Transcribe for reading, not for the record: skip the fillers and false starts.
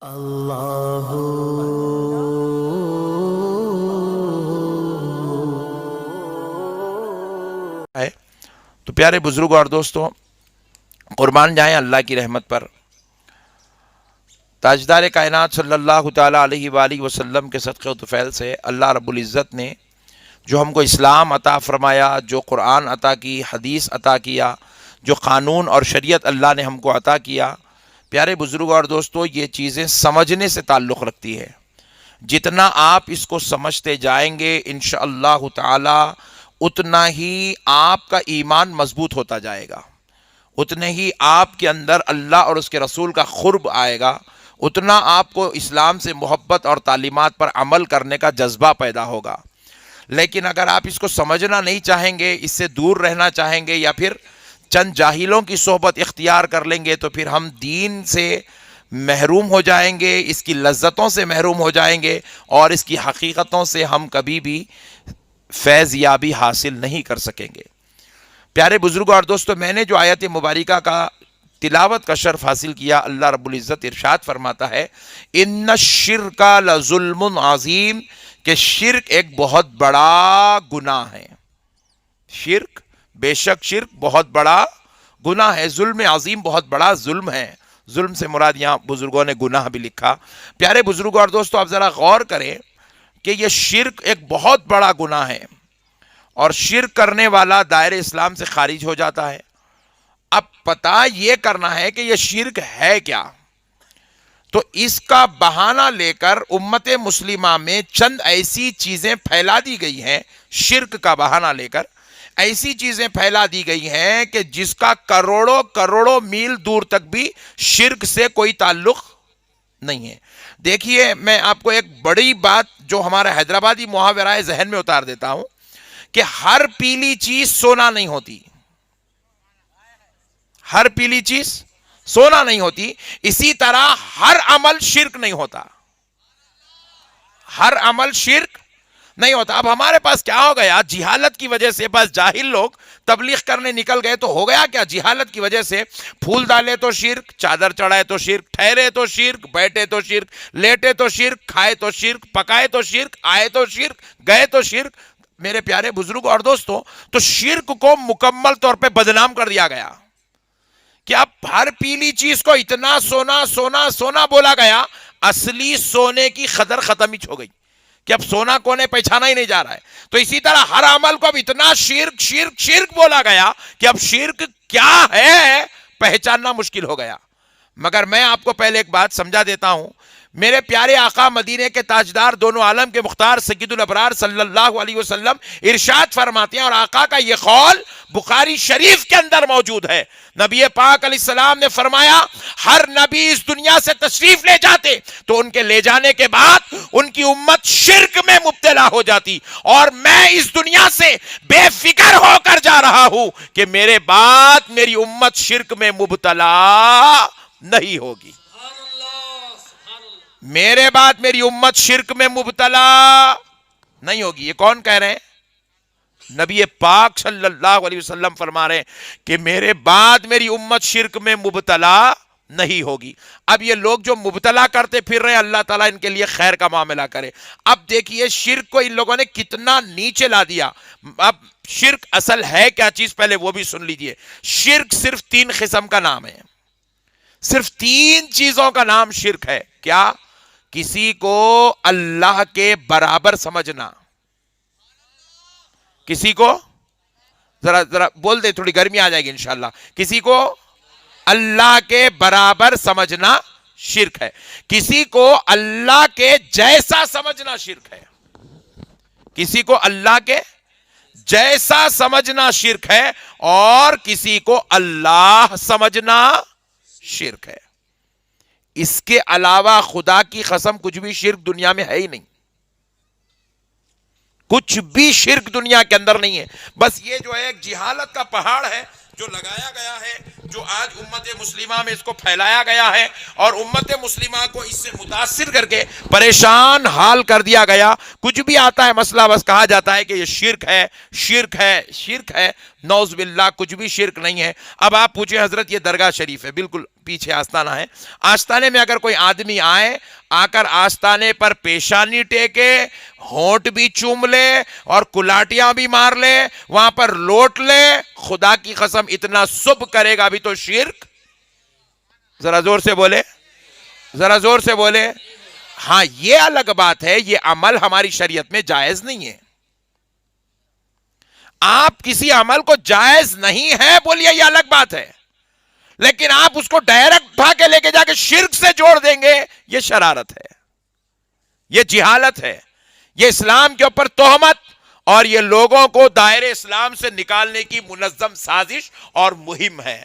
اللہ ہے تو پیارے بزرگوں اور دوستوں، قربان جائیں اللہ کی رحمت پر۔ تاجدار کائنات صلی اللہ تعالیٰ علیہ وآلہ وسلم کے صدقے و طفیل سے اللہ رب العزت نے جو ہم کو اسلام عطا فرمایا، جو قرآن عطا کی، حدیث عطا کیا، جو قانون اور شریعت اللہ نے ہم کو عطا کیا، پیارے بزرگوں اور دوستوں، یہ چیزیں سمجھنے سے تعلق رکھتی ہے۔ جتنا آپ اس کو سمجھتے جائیں گے انشاءاللہ تعالی اتنا ہی آپ کا ایمان مضبوط ہوتا جائے گا، اتنے ہی آپ کے اندر اللہ اور اس کے رسول کا قرب آئے گا، اتنا آپ کو اسلام سے محبت اور تعلیمات پر عمل کرنے کا جذبہ پیدا ہوگا۔ لیکن اگر آپ اس کو سمجھنا نہیں چاہیں گے، اس سے دور رہنا چاہیں گے، یا پھر چند جاہلوں کی صحبت اختیار کر لیں گے، تو پھر ہم دین سے محروم ہو جائیں گے، اس کی لذتوں سے محروم ہو جائیں گے، اور اس کی حقیقتوں سے ہم کبھی بھی فیض یابی حاصل نہیں کر سکیں گے۔ پیارے بزرگوں اور دوستو، میں نے جو آیت مبارکہ کا تلاوت کا شرف حاصل کیا، اللہ رب العزت ارشاد فرماتا ہے ان الشرک لظلم عظیم، کہ شرک ایک بہت بڑا گناہ ہے۔ شرک، بے شک شرک بہت بڑا گناہ ہے، ظلم عظیم بہت بڑا ظلم ہے۔ ظلم سے مراد یہاں بزرگوں نے گناہ بھی لکھا۔ پیارے بزرگوں اور دوستو، آپ ذرا غور کریں کہ یہ شرک ایک بہت بڑا گناہ ہے، اور شرک کرنے والا دائرہ اسلام سے خارج ہو جاتا ہے۔ اب پتہ یہ کرنا ہے کہ یہ شرک ہے کیا، تو اس کا بہانہ لے کر امت مسلمہ میں چند ایسی چیزیں پھیلا دی گئی ہیں، شرک کا بہانہ لے کر ایسی چیزیں پھیلا دی گئی ہیں کہ جس کا کروڑوں کروڑوں میل دور تک بھی شرک سے کوئی تعلق نہیں ہے۔ دیکھیے، میں آپ کو ایک بڑی بات جو ہمارا حیدرآبادی محاورہ ہے ذہن میں اتار دیتا ہوں کہ ہر پیلی چیز سونا نہیں ہوتی، ہر پیلی چیز سونا نہیں ہوتی، اسی طرح ہر عمل شرک نہیں ہوتا، ہر عمل شرک نہیں ہوتا۔ اب ہمارے پاس کیا ہو گیا، جہالت کی وجہ سے بس جاہل لوگ تبلیغ کرنے نکل گئے، تو ہو گیا کیا، جہالت کی وجہ سے پھول ڈالے تو شرک، چادر چڑھائے تو شرک، ٹھہرے تو شرک، بیٹھے تو شرک، لیٹے تو شرک، کھائے تو شرک، پکائے تو شرک، آئے تو شرک، گئے تو شرک۔ میرے پیارے بزرگ اور دوستوں، تو شرک کو مکمل طور پہ بدنام کر دیا گیا کہ اب ہر پیلی چیز کو اتنا سونا سونا سونا بولا گیا، اصلی سونے کی قدر ختم ہی ہو گئی کہ اب سونا کونے پہچانا ہی نہیں جا رہا ہے۔ تو اسی طرح ہر عمل کو اب اتنا شرک شرک شرک بولا گیا کہ اب شرک کیا ہے پہچاننا مشکل ہو گیا۔ مگر میں آپ کو پہلے ایک بات سمجھا دیتا ہوں، میرے پیارے آقا مدینے کے تاجدار دونوں عالم کے مختار سید الابرار صلی اللہ علیہ وسلم ارشاد فرماتے ہیں، اور آقا کا یہ قول بخاری شریف کے اندر موجود ہے، نبی پاک علیہ السلام نے فرمایا ہر نبی اس دنیا سے تشریف لے جاتے تو ان کے لے جانے کے بعد ان کی امت شرک میں مبتلا ہو جاتی، اور میں اس دنیا سے بے فکر ہو کر جا رہا ہوں کہ میرے بعد میری امت شرک میں مبتلا نہیں ہوگی، میرے بعد میری امت شرک میں مبتلا نہیں ہوگی۔ یہ کون کہہ رہے ہیں؟ نبی پاک صلی اللہ علیہ وسلم فرما رہے ہیں کہ میرے بعد میری امت شرک میں مبتلا نہیں ہوگی۔ اب یہ لوگ جو مبتلا کرتے پھر رہے ہیں، اللہ تعالیٰ ان کے لیے خیر کا معاملہ کرے۔ اب دیکھیے شرک کو ان لوگوں نے کتنا نیچے لا دیا۔ اب شرک اصل ہے کیا چیز، پہلے وہ بھی سن لیجئے۔ شرک صرف 3 قسم کا نام ہے، صرف 3 چیزوں کا نام شرک ہے۔ کیا؟ کسی کو اللہ کے برابر سمجھنا، کسی کو ذرا بول دے، تھوڑی گرمی آ جائے گی انشاءاللہ، کسی کو اللہ کے برابر سمجھنا شرک ہے، کسی کو اللہ کے جیسا سمجھنا شرک ہے، کسی کو اللہ کے جیسا سمجھنا شرک ہے، اور کسی کو اللہ سمجھنا شرک ہے۔ اس کے علاوہ خدا کی قسم کچھ بھی شرک دنیا میں ہے ہی نہیں، کچھ بھی شرک دنیا کے اندر نہیں ہے۔ بس یہ جو ہے ایک جہالت کا پہاڑ ہے، جو لگایا گیا ہے، جو آج امت مسلمہ میں اس کو پھیلایا گیا ہے اور امت مسلمہ کو اس سے متاثر کر کے پریشان حال کر دیا گیا. کچھ بھی آتا ہے مسئلہ بس کہا جاتا ہے کہ یہ شرک ہے، شرک ہے، شرک ہے. نعوذ باللہ، کچھ بھی شرک نہیں ہے. اب آپ پوچھیں حضرت یہ درگاہ شریف ہے، بالکل پیچھے آستانہ ہے. آستانے میں اگر کوئی آدمی آئے، آ کر آستانے پر پیشانی ٹیکے، ہونٹ بھی چوم لے اور کلاٹیاں بھی مار لے، وہاں پر لوٹ لے، خدا کی قسم اتنا سب کرے گا بھی تو شرک. ذرا زور سے بولے، ذرا زور سے بولے. ہاں یہ الگ بات ہے، یہ عمل ہماری شریعت میں جائز نہیں ہے. آپ کسی عمل کو جائز نہیں ہے بولیے، یہ الگ بات ہے، لیکن آپ اس کو ڈائریکٹ اٹھا کے لے کے جا کے شرک سے جوڑ دیں گے، یہ شرارت ہے، یہ جہالت ہے، یہ اسلام کے اوپر تہمت اور یہ لوگوں کو دائرے اسلام سے نکالنے کی منظم سازش اور مہم ہے.